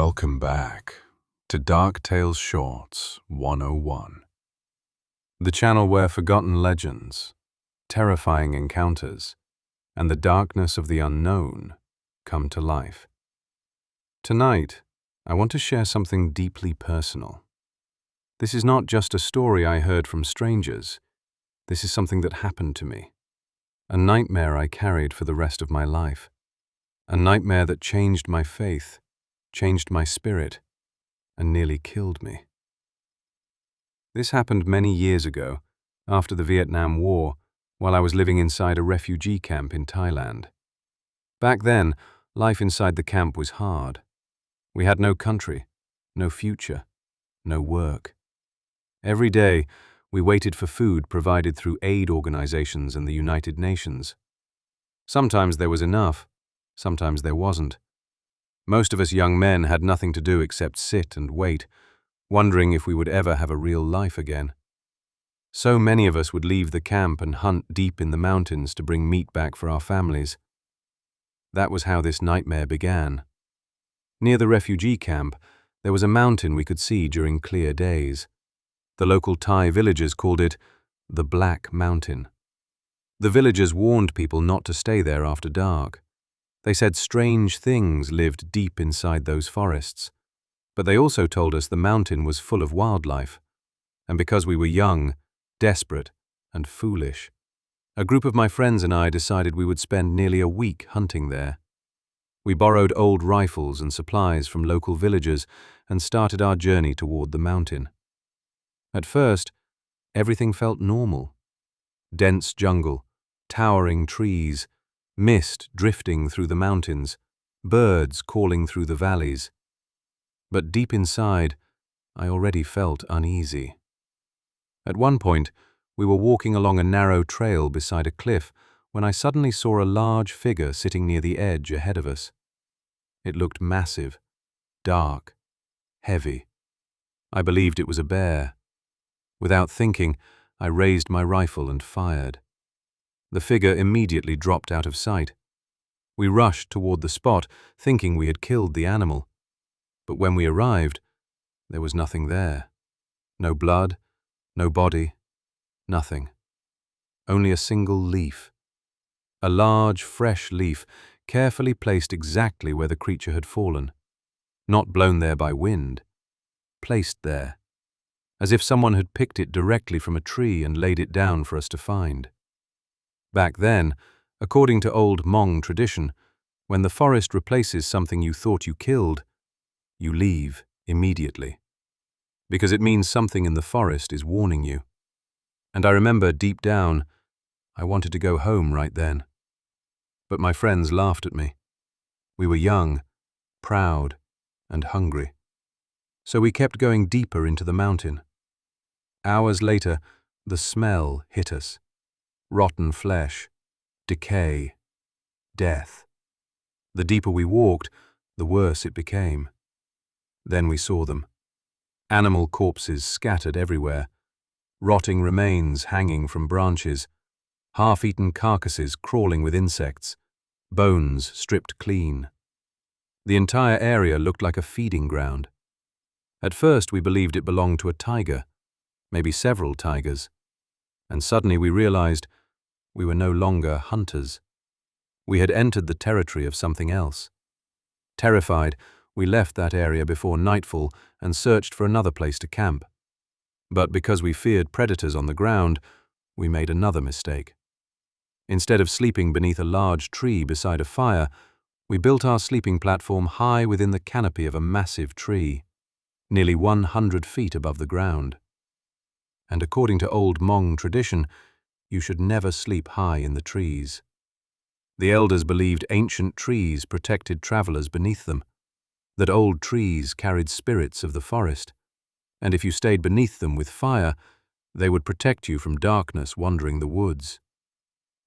Welcome back to Dark Tales Shorts 101, the channel where forgotten legends, terrifying encounters, and the darkness of the unknown come to life. Tonight, I want to share something deeply personal. This is not just a story I heard from strangers. This is something that happened to me. A nightmare I carried for the rest of my life. A nightmare that changed my faith, changed my spirit, and nearly killed me. This happened many years ago, after the Vietnam War, while I was living inside a refugee camp in Thailand. Back then, life inside the camp was hard. We had no country, no future, no work. Every day, we waited for food provided through aid organizations and the United Nations. Sometimes there was enough, sometimes there wasn't. Most of us young men had nothing to do except sit and wait, wondering if we would ever have a real life again. So many of us would leave the camp and hunt deep in the mountains to bring meat back for our families. That was how this nightmare began. Near the refugee camp, there was a mountain we could see during clear days. The local Thai villagers called it the Black Mountain. The villagers warned people not to stay there after dark. They said strange things lived deep inside those forests, but they also told us the mountain was full of wildlife. And because we were young, desperate, and foolish, a group of my friends and I decided we would spend nearly a week hunting there. We borrowed old rifles and supplies from local villagers and started our journey toward the mountain. At first, everything felt normal. Dense jungle, towering trees, mist drifting through the mountains, birds calling through the valleys. But deep inside, I already felt uneasy. At one point, we were walking along a narrow trail beside a cliff when I suddenly saw a large figure sitting near the edge ahead of us. It looked massive, dark, heavy. I believed it was a bear. Without thinking, I raised my rifle and fired. The figure immediately dropped out of sight. We rushed toward the spot, thinking we had killed the animal. But when we arrived, there was nothing there. No blood, no body, nothing. Only a single leaf. A large, fresh leaf, carefully placed exactly where the creature had fallen. Not blown there by wind. Placed there, as if someone had picked it directly from a tree and laid it down for us to find. Back then, according to old Hmong tradition, when the forest replaces something you thought you killed, you leave immediately. Because it means something in the forest is warning you. And I remember deep down, I wanted to go home right then. But my friends laughed at me. We were young, proud, and hungry. So we kept going deeper into the mountain. Hours later, the smell hit us. Rotten flesh, decay, death. The deeper we walked, the worse it became. Then we saw them. Animal corpses scattered everywhere, rotting remains hanging from branches, half-eaten carcasses crawling with insects, bones stripped clean. The entire area looked like a feeding ground. At first we believed it belonged to a tiger, maybe several tigers. And suddenly we realized we were no longer hunters. We had entered the territory of something else. Terrified, we left that area before nightfall and searched for another place to camp. But because we feared predators on the ground, we made another mistake. Instead of sleeping beneath a large tree beside a fire, we built our sleeping platform high within the canopy of a massive tree, nearly 100 feet above the ground. And according to old Hmong tradition, you should never sleep high in the trees. The elders believed ancient trees protected travelers beneath them, that old trees carried spirits of the forest, and if you stayed beneath them with fire, they would protect you from darkness wandering the woods.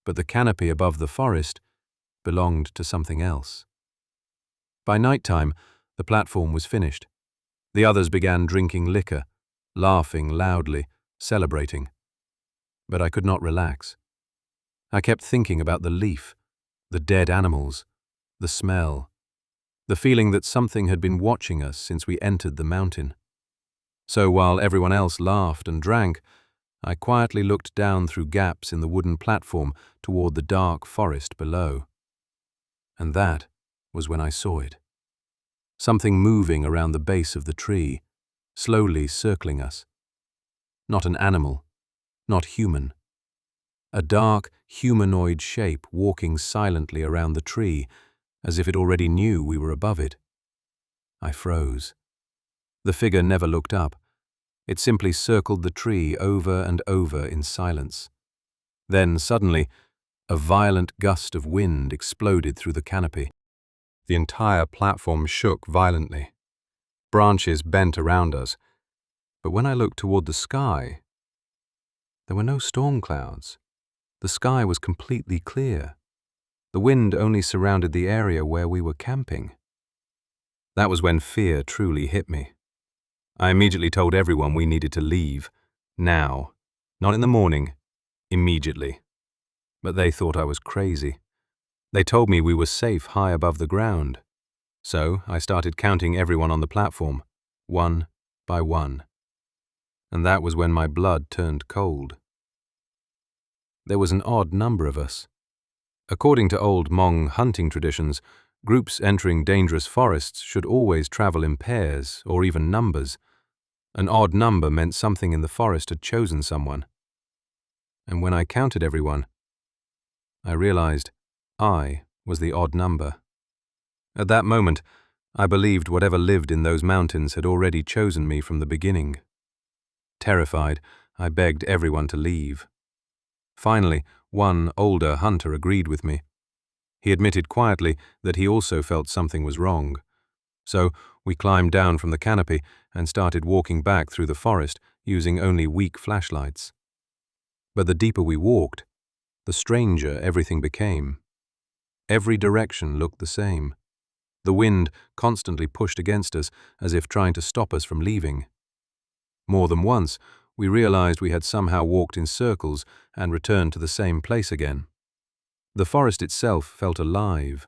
But the canopy above the forest belonged to something else. By nighttime, the platform was finished. The others began drinking liquor, laughing loudly, celebrating. But I could not relax. I kept thinking about the leaf, the dead animals, the smell. the feeling that something had been watching us since we entered the mountain. So while everyone else laughed and drank, I quietly looked down through gaps in the wooden platform toward the dark forest below. And that was when I saw it. Something moving around the base of the tree, slowly circling us. Not an animal, not human. A dark, humanoid shape walking silently around the tree, as if it already knew we were above it. I froze. The figure never looked up. It simply circled the tree over and over in silence. Then, suddenly, a violent gust of wind exploded through the canopy. The entire platform shook violently. Branches bent around us. But when I looked toward the sky, there were no storm clouds. The sky was completely clear. The wind only surrounded the area where we were camping. That was when fear truly hit me. I immediately told everyone we needed to leave. Now. Not in the morning. Immediately. But they thought I was crazy. They told me we were safe high above the ground. So I started counting everyone on the platform, one by one. And that was when my blood turned cold. There was an odd number of us. According to old Hmong hunting traditions, groups entering dangerous forests should always travel in pairs or even numbers. An odd number meant something in the forest had chosen someone. And when I counted everyone, I realized I was the odd number. At that moment, I believed whatever lived in those mountains had already chosen me from the beginning. Terrified, I begged everyone to leave. Finally, one older hunter agreed with me. He admitted quietly that he also felt something was wrong. So we climbed down from the canopy and started walking back through the forest using only weak flashlights. But the deeper we walked, the stranger everything became. Every direction looked the same. The wind constantly pushed against us as if trying to stop us from leaving. More than once, we realized we had somehow walked in circles and returned to the same place again. The forest itself felt alive,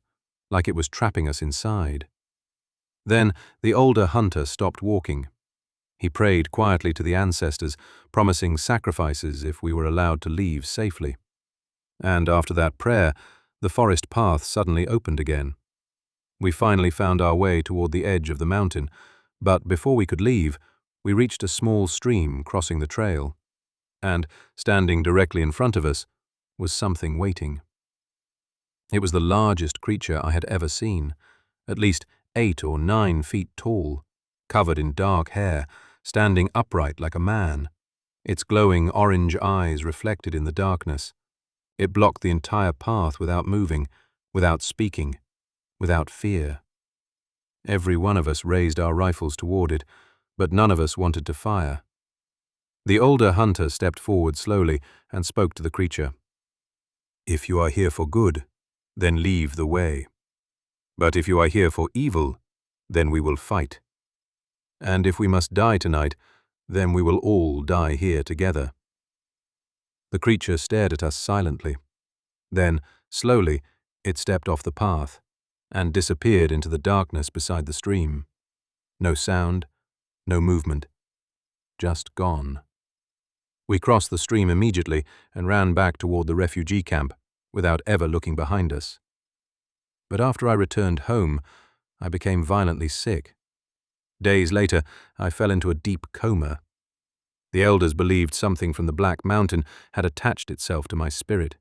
like it was trapping us inside. Then the older hunter stopped walking. He prayed quietly to the ancestors, promising sacrifices if we were allowed to leave safely. And after that prayer, the forest path suddenly opened again. We finally found our way toward the edge of the mountain, but before we could leave, we reached a small stream crossing the trail. And, standing directly in front of us, was something waiting. It was the largest creature I had ever seen, at least 8 or 9 feet tall, covered in dark hair, standing upright like a man. Its glowing orange eyes reflected in the darkness. It blocked the entire path without moving, without speaking, without fear. Every one of us raised our rifles toward it, but none of us wanted to fire. The older hunter stepped forward slowly and spoke to the creature. "If you are here for good, then leave the way. But if you are here for evil, then we will fight. And if we must die tonight, then we will all die here together." The creature stared at us silently. Then, slowly, it stepped off the path and disappeared into the darkness beside the stream. No sound, no movement, just gone. We crossed the stream immediately and ran back toward the refugee camp without ever looking behind us. But after I returned home, I became violently sick. Days later, I fell into a deep coma. The elders believed something from the Black Mountain had attached itself to my spirit.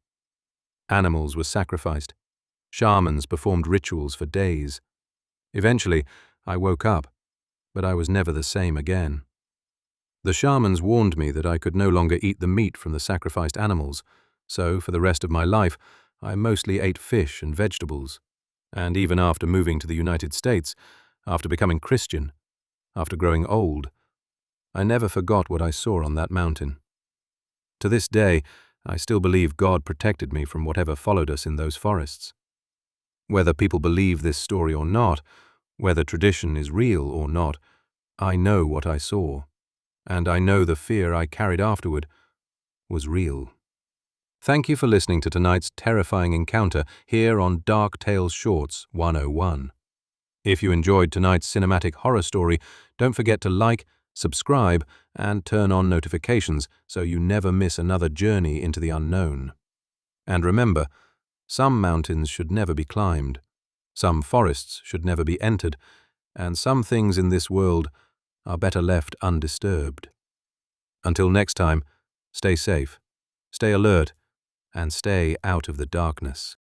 Animals were sacrificed. Shamans performed rituals for days. Eventually, I woke up, but I was never the same again. The shamans warned me that I could no longer eat the meat from the sacrificed animals, so for the rest of my life, I mostly ate fish and vegetables. And even after moving to the United States, after becoming Christian, after growing old, I never forgot what I saw on that mountain. To this day, I still believe God protected me from whatever followed us in those forests. Whether people believe this story or not, whether tradition is real or not, I know what I saw, and I know the fear I carried afterward was real. Thank you for listening to tonight's terrifying encounter here on Dark Tales Shorts 101. If you enjoyed tonight's cinematic horror story, don't forget to like, subscribe, and turn on notifications so you never miss another journey into the unknown. And remember, some mountains should never be climbed, some forests should never be entered, and some things in this world are better left undisturbed. Until next time, stay safe, stay alert, and stay out of the darkness.